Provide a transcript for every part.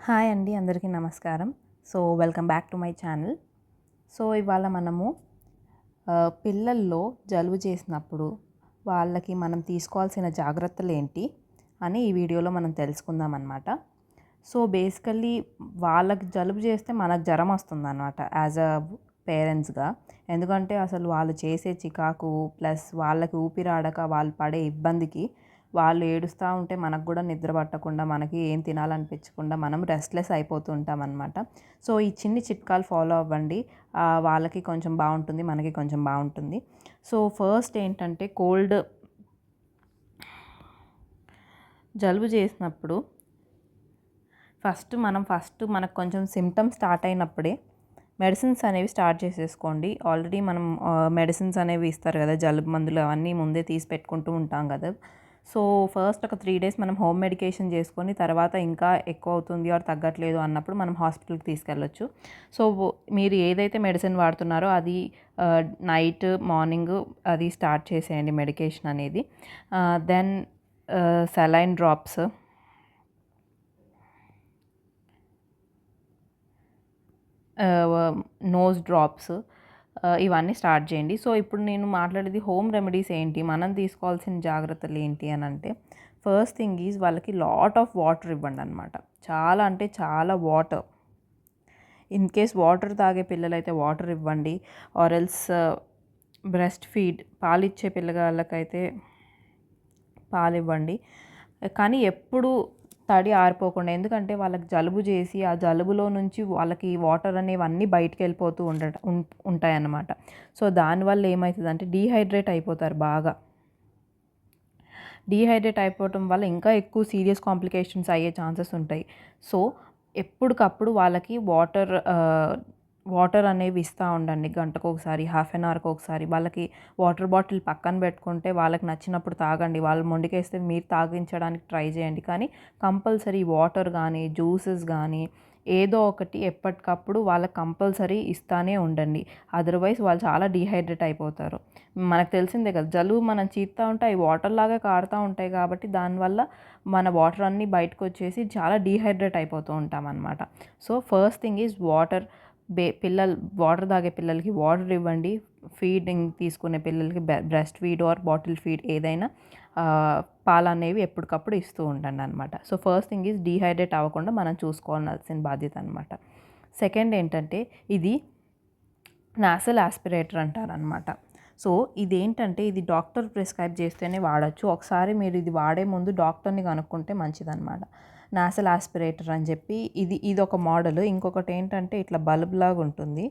Hi అండి, అందరికీ నమస్కారం. Welcome back to my channel. ఇవాళ మనము పిల్లల్లో జలుబు చేసినప్పుడు వాళ్ళకి మనం తీసుకోవాల్సిన జాగ్రత్తలు ఏంటి అని ఈ వీడియోలో మనం తెలుసుకుందాం అన్నమాట. బేసికల్లీ వాళ్ళకి జలుబు చేస్తే మనకు జ్వరం వస్తుందన్నమాట యాజ్ అ పేరెంట్స్గా. ఎందుకంటే అసలు వాళ్ళు చేసే చికాకు ప్లస్ వాళ్ళకి ఊపిరాడక వాళ్ళు పడే ఇబ్బందికి వాళ్ళు ఏడుస్తూ ఉంటే మనకు కూడా నిద్ర పట్టకుండా, మనకి ఏం తినాలనిపించకుండా మనం రెస్ట్లెస్ అయిపోతూ ఉంటాం అనమాట. ఈ చిన్ని చిట్కాలు ఫాలో అవ్వండి. వాళ్ళకి కొంచెం బాగుంటుంది, మనకి కొంచెం బాగుంటుంది. ఫస్ట్ ఏంటంటే జలుబు చేసినప్పుడు ఫస్ట్ మనకు కొంచెం సిమ్టమ్స్ స్టార్ట్ అయినప్పుడే మెడిసిన్స్ అనేవి స్టార్ట్ చేసేసుకోండి. ఆల్రెడీ మనం మెడిసిన్స్ అనేవి ఇస్తారు కదా, జలుబు మందులు అవన్నీ ముందే తీసి పెట్టుకుంటూ ఉంటాం కదా. ఫస్ట్ ఒక 3 days మనం హోమ్ మెడికేషన్ చేసుకొని, తర్వాత ఇంకా ఎక్కువ అవుతుంది ఆర్ తగ్గట్లేదు అన్నప్పుడు మనం హాస్పిటల్కి తీసుకెళ్ళొచ్చు. సో మీరు ఏదైతే మెడిసిన్ వాడుతున్నారో అది నైట్ మార్నింగ్ అది స్టార్ట్ చేసేయండి మెడికేషన్ అనేది. Then saline drops, nose drops, ఇవన్నీ స్టార్ట్ చేయండి. ఇప్పుడు నేను మాట్లాడేది హోమ్ రెమెడీస్ ఏంటి, మనం తీసుకోవాల్సిన జాగ్రత్తలు ఏంటి అని అంటే, ఫస్ట్ థింగ్ ఈజ్ వాళ్ళకి లాట్ ఆఫ్ వాటర్ ఇవ్వండి అనమాట. చాలా అంటే చాలా వాటర్. ఇన్ కేస్ వాటర్ తాగే పిల్లలైతే వాటర్ ఇవ్వండి, ఆర్ ఎల్స్ బ్రెస్ట్ ఫీడ్ పాలిచ్చే పిల్లగాళ్ళకైతే పాలు ఇవ్వండి. కానీ ఎప్పుడు తడి ఆరిపోకుండా, ఎందుకంటే వాళ్ళకి జలుబు చేసి ఆ జలుబులో నుంచి వాళ్ళకి వాటర్ అనేవన్నీ బయటికి వెళ్ళిపోతూ ఉంటాయన్నమాట. దానివల్ల ఏమవుతుందంటే డీహైడ్రేట్ అయిపోతారు బాగా. డీహైడ్రేట్ అయిపోవటం వల్ల ఇంకా ఎక్కువ సీరియస్ కాంప్లికేషన్స్ అయ్యే ఛాన్సెస్ ఉంటాయి. ఎప్పటికప్పుడు వాళ్ళకి వాటర్ అనేవి ఇస్తూ ఉండండి. గంటకు ఒకసారి, హాఫ్ అన్ అవర్కి ఒకసారి. వాళ్ళకి వాటర్ బాటిల్ పక్కన పెట్టుకుంటే వాళ్ళకి నచ్చినప్పుడు తాగండి. వాళ్ళు మొండికేస్తే మీరు తాగించడానికి ట్రై చేయండి. కానీ కంపల్సరీ వాటర్ కానీ, జ్యూసెస్ కానీ ఏదో ఒకటి ఎప్పటికప్పుడు వాళ్ళకి కంపల్సరీ ఇస్తూనే ఉండండి. అదర్వైజ్ వాళ్ళు చాలా డీహైడ్రేట్ అయిపోతారు. మనకు తెలిసిందే కదా, జలుబు మనం చీత్తా ఉంటే అవి వాటర్ లాగా కారుతూ ఉంటాయి కాబట్టి దానివల్ల మన వాటర్ అన్నీ బయటకు వచ్చేసి చాలా డీహైడ్రేట్ అయిపోతూ ఉంటాం అన్నమాట. First thing is water. Water తాగే పిల్లలకి వాటర్ ఇవ్వండి. ఫీడింగ్ తీసుకునే పిల్లలకి breast feed or bottle feed ఏదైనా పాలు అనేవి ఎప్పటికప్పుడు ఇస్తూ ఉండండి అనమాట. ఫస్ట్ థింగ్ ఈజ్ డీహైడ్రేట్ అవ్వకుండా మనం చూసుకోవాల్సిన బాధ్యత అనమాట. సెకండ్ ఏంటంటే, ఇది నాసల్ ఆస్పిరేటర్ అంటారనమాట. ఇదేంటంటే ఇది డాక్టర్ ప్రిస్క్రైబ్ చేస్తేనే వాడచ్చు. ఒకసారి మీరు ఇది వాడే ముందు డాక్టర్ని కనుక్కుంటే మంచిదన్నమాట. నాసల్ ఆస్పిరేటర్ అని చెప్పి ఇది ఒక మోడల్. ఇంకొకటి ఏంటంటే ఇట్లా బల్బ్ లాగా ఉంటుంది.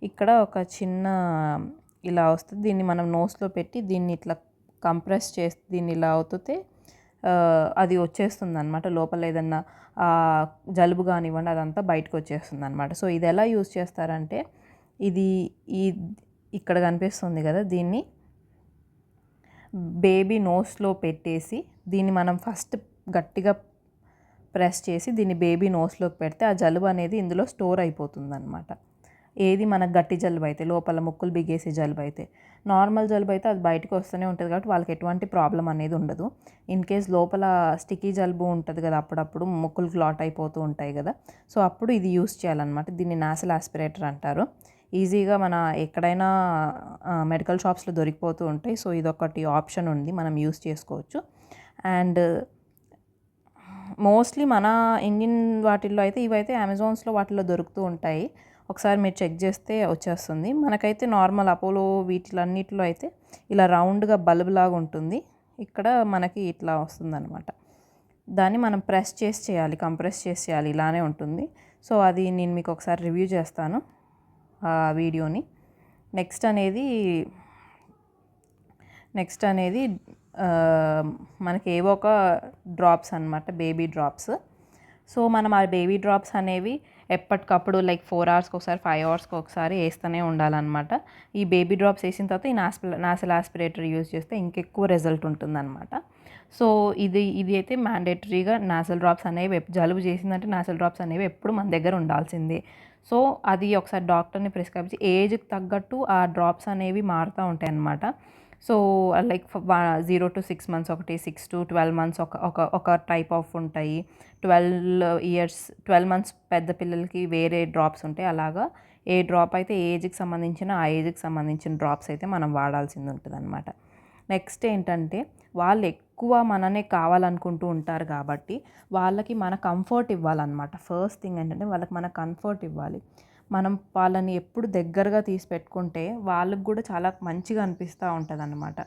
ఇక్కడ ఒక చిన్న ఇలా వస్తుంది. దీన్ని మనం నోస్లో పెట్టి దీన్ని ఇట్లా కంప్రెస్ చేసి దీన్ని ఇలా అవుతుంటే అది వచ్చేస్తుంది అనమాట. లోపల ఏదన్నా జలుబు కానివ్వండి అదంతా బయటకు వచ్చేస్తుంది అనమాట. ఇది ఎలా యూజ్ చేస్తారంటే, ఇది ఇక్కడ కనిపిస్తుంది కదా, దీన్ని బేబీ నోస్లో పెట్టేసి దీన్ని మనం ఫస్ట్ గట్టిగా ప్రెస్ చేసి దీన్ని బేబీ నోస్లోకి పెడితే ఆ జలుబు అనేది ఇందులో స్టోర్ అయిపోతుంది అనమాట. ఏది మనకు గట్టి జలుబు అయితే, లోపల ముక్కులు బిగేసే జలుబు అయితే. నార్మల్ జలుబు అయితే అది బయటకు వస్తూనే ఉంటుంది కాబట్టి వాళ్ళకి ఎటువంటి ప్రాబ్లం అనేది ఉండదు. ఇన్ కేస్ లోపల స్టిక్కీ జలుబు ఉంటుంది కదా, అప్పుడప్పుడు ముక్కులు క్లాట్ అయిపోతూ ఉంటాయి కదా, అప్పుడు ఇది యూస్ చేయాలన్నమాట. దీన్ని నాసల్ ఆస్పిరేటర్ అంటారు. ఈజీగా మన ఎక్కడైనా మెడికల్ షాప్స్లో దొరికిపోతూ ఉంటాయి. ఇదొకటి ఆప్షన్ ఉంది, మనం యూస్ చేసుకోవచ్చు. అండ్ మోస్ట్లీ మన ఇండియన్ వాటిల్లో అయితే ఇవైతే అమెజాన్స్లో వాటిల్లో దొరుకుతూ ఉంటాయి. ఒకసారి మీరు చెక్ చేస్తే వచ్చేస్తుంది. మనకైతే నార్మల్ అపోలో వీటిలన్నిటిలో అయితే ఇలా రౌండ్గా బల్బ్ లాగా ఉంటుంది. ఇక్కడ మనకి ఇట్లా వస్తుందన్నమాట. దాన్ని మనం ప్రెస్ చేసి చేయాలి, కంప్రెస్ చేసి చేయాలి. ఇలానే ఉంటుంది. అది నేను మీకు ఒకసారి రివ్యూ చేస్తాను ఆ వీడియోని. నెక్స్ట్ అనేది మనకి ఏవో ఒక డ్రాప్స్ అనమాట, బేబీ డ్రాప్స్. మనం ఆ బేబీ డ్రాప్స్ అనేవి ఎప్పటికప్పుడు లైక్ 4 hours-కి ఒకసారి, 5 hours-కి ఒకసారి వేస్తూనే ఉండాలన్నమాట. ఈ బేబీ డ్రాప్స్ వేసిన తర్వాత ఈ నాసల్ ఆస్పిరేటర్ యూజ్ చేస్తే ఇంకెక్కువ రిజల్ట్ ఉంటుందన్నమాట. ఇది అయితే మ్యాండేటరీగా నాసల్ డ్రాప్స్ అనేవి జలుబు చేసిందంటే నాసల్ డ్రాప్స్ అనేవి ఎప్పుడు మన దగ్గర ఉండాల్సిందే. అది ఒకసారి డాక్టర్ని ప్రిస్క్రైబ్ చేసి ఏజ్కి తగ్గట్టు ఆ డ్రాప్స్ అనేవి మారుతూ ఉంటాయి అన్నమాట. సో, లైక్ 0-6 మంత్స్ ఒకటి, 6-12 మంత్స్ ఒక టైప్ ఆఫ్ ఉంటాయి. 12 మంత్స్ పెద్ద పిల్లలకి వేరే డ్రాప్స్ ఉంటాయి. అలాగా ఏ డ్రాప్ అయితే ఏ ఏజ్‌కి సంబంధించిన ఆ ఏజ్‌కి సంబంధించిన డ్రాప్స్ అయితే మనం వాడాల్సింది ఉంటదనమాట. నెక్స్ట్ ఏంటంటే, వాళ్ళు ఎక్కువ మననే కావాలనుకుంటూ ఉంటారు కాబట్టి, వాళ్ళకి మన కంఫర్ట్ ఇవ్వాలనమాట. ఫస్ట్ థింగ్ ఏంటంటే, వాళ్ళకి మన కంఫర్ట్ ఇవ్వాలి. మనం వాళ్ళని ఎప్పుడు దగ్గరగా తీసి పెట్టుకుంటే, వాళ్ళకి గూడా చాలా మంచిగా అనిపిస్తా ఉంటదనమాట.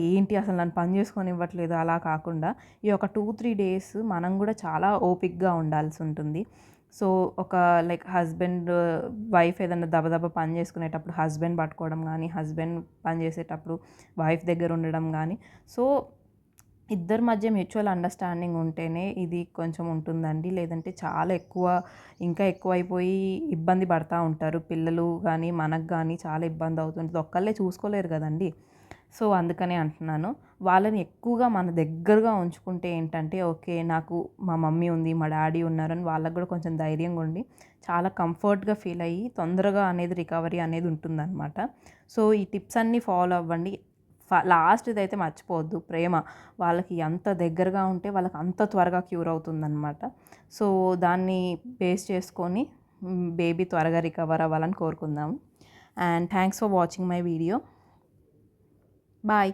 ఏంటి అసలు నన్ను పని చేసుకోనివ్వట్లేదు అలా కాకుండా, ఈ ఒక 2-3 డేస్ మనం గూడా చాలా ఓపికగా ఉండాల్సుంటుంది. సో, ఒక లైక్ వైఫ్ ఏదన్నా దబదబా పని చేసుకునేటప్పుడు హస్బెండ్ పట్టుకోవడం గానీ, హస్బెండ్ పని చేసేటప్పుడు వైఫ్ దగ్గర ఉండడం గానీ, సో, ఇద్దరి మధ్య మ్యూచువల్ అండర్‌స్టాండింగ్ ఉంటేనే ఇది కొంచెం ఉంటుందండి. లేదంటే చాలా ఇంకా ఎక్కువైపోయి ఇబ్బంది పడతా ఉంటారు. పిల్లలు గానీ, మనకు గానీ చాలా ఇబ్బందవుతుంటది. ఒక్కళ్ళే చూసుకోలేరు గదండీ! సో, అందుకనే అంటున్నాను. వాళ్ళని ఎక్కువగా మన దగ్గరగా ఉంచుకుంటే ఏంటంటే, ఓకే. నాకు మా మమ్మీ ఉంది, మా డ్యాడీ ఉన్నారని వాళ్ళకి గూడా కొంచెం ధైర్యంగా ఉండి, చాలా కంఫర్ట్‌గా ఫీల్ అయ్యి, తొందరగా అనేది రికవరీ అనేది ఉంటుందనమాట. సో, ఈ టిప్స్ అన్నీ ఫాలో అవ్వండి. లాస్ట్‌దైతే మర్చిపోవద్దు ప్రేమ. వాళ్ళకి ఎంత దగ్గరగా ఉంటే వాళ్ళకి అంత త్వరగా క్యూర్ అవుతుందనమాట. సో, దాన్ని బేస్ చేసుకొని బేబీ త్వరగా రికవర్ అవ్వాలని కోరుకుందాం. And thanks for watching my video. Bye.